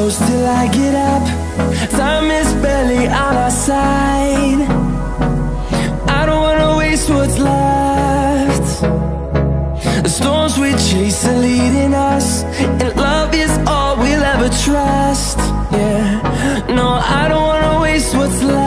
close till I get up. Time is barely on our side. I don't wanna waste what's left. The storms we chase are leading us, and love is all we'll ever trust. Yeah, no, I don't wanna waste what's left.